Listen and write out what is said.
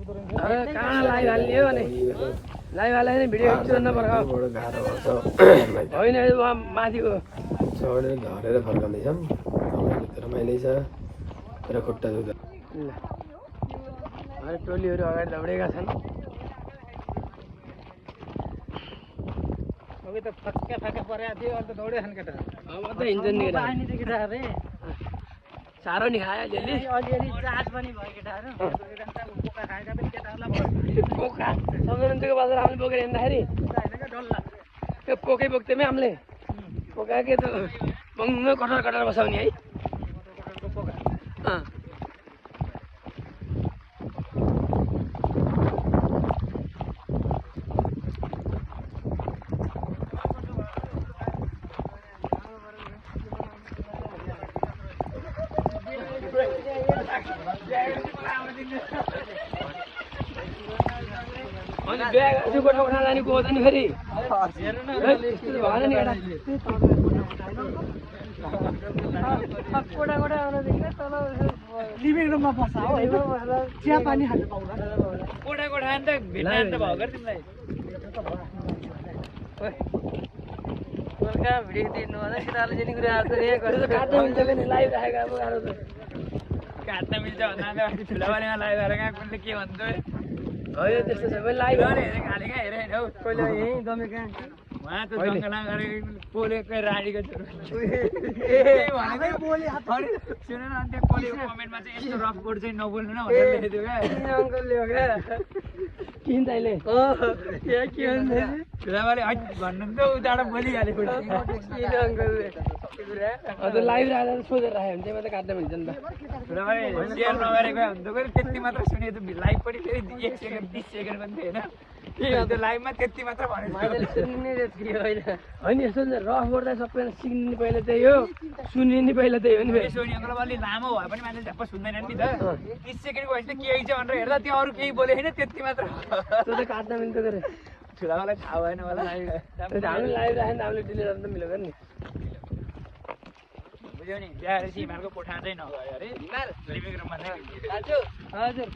कहाँ लाइभ हाल्ने हो भने लाइभ हाल्दा नि भिडियो खिच्नु नपर्छ बडो गाह्रो पर्छ होइन उहाँ माथिको चढेर झरेर फर्काउँदैछौँ तपाईँको रमाइलो छ र खुट्टा दुख्दा टोलीहरू अगाडि दौडेका छन् अघि त फक्का फक्का परेको थियो अन्त दौडे खान केटा अब त हिँड्छन् नि केटा अरे साह्रो नि खायो अलिअलि अलिअलि चार्ज पनि भयो केटाहरू पोका खाएका पनि केटाहरूलाई पोका सङ्क्रान्तिको बजार हामीले बोकेर हिँड्दाखेरि डल्ला त्यो पोकै बोक्दैमै हामीले पोका के त बङ्ग कटर कटर बसाउने है अनि बिहा गोठा गोठा जाने को नि फेरि भएन नि एउटा कोठा कोठा आउनदेखि तल लिभिङ रुममा बस्छ हो चिया पानी खानु पाउँदा कोठा कोठा नि त भेट्न त भएको तिमीलाई गोर्खा भिडियो दिनु होला केटाहरूले जेनी कुरा आएको रे गरेर काट्न मिल्छ पनि लाइभ राखेको अब गाह्रो छ काट्न मिल्छ भन्दा ठुलावालेमा लाइभ गरेर कहाँ कसले के भन्छ होइन त्यस्तो छ लाइभ खाले कहाँ हेरेन हौ कहिले यहीँ दमे कहाँ उहाँ त जङ्गलमा गरेको पोलेको राडीको छोरो सुन न अन्त पोलेको कमेन्टमा चाहिँ यस्तो रफ कोड चाहिँ नबोल्नु न भनेर लेखेको क्या अङ्कलले हो क्या किन तैँले के भन्छ ठुलावाले हट भन्नु त उताबाट बोलिहाल्यो किन अङ्कलले हजुर लाइभ राखेर सोधेर राख्यो भने चाहिँ मात्रै काट्न मिल्छ नि त ठुलावाले सेयर नगरेको हुन्छ गयो त्यति मात्र सुने त लाइभ पनि फेरि 1 सेकेन्ड 30 सेकेन्ड पनि थिएन त्यो लाइभमा त्यति मात्र भनेको होइन यस्तो नि रफ गर्दा सबैजना सिक्ने पहिला त्यही हो सुन्ने पहिला त्यही हो नि फेरि सोनी अङ्कल अलि लामो भए पनि मान्छे झ्याप्प सुन्दैन नि त 30 सेकेन्डको भएपछि त केही छ भनेर हेर्दा त्यो अरू केही बोले होइन त्यति मात्र त्यो त काट्न मिल्छ गरे ठुलावालाई थाहा भएन होला हामीले लाइभ राख्यो भने हामीले डिलिट गर्न त मिलेको नि बुझ्यौ नि बिहा गरेपछि हिमालको कोठा चाहिँ नगयो अरे लिभिङ रुममा चाहिँ हजुर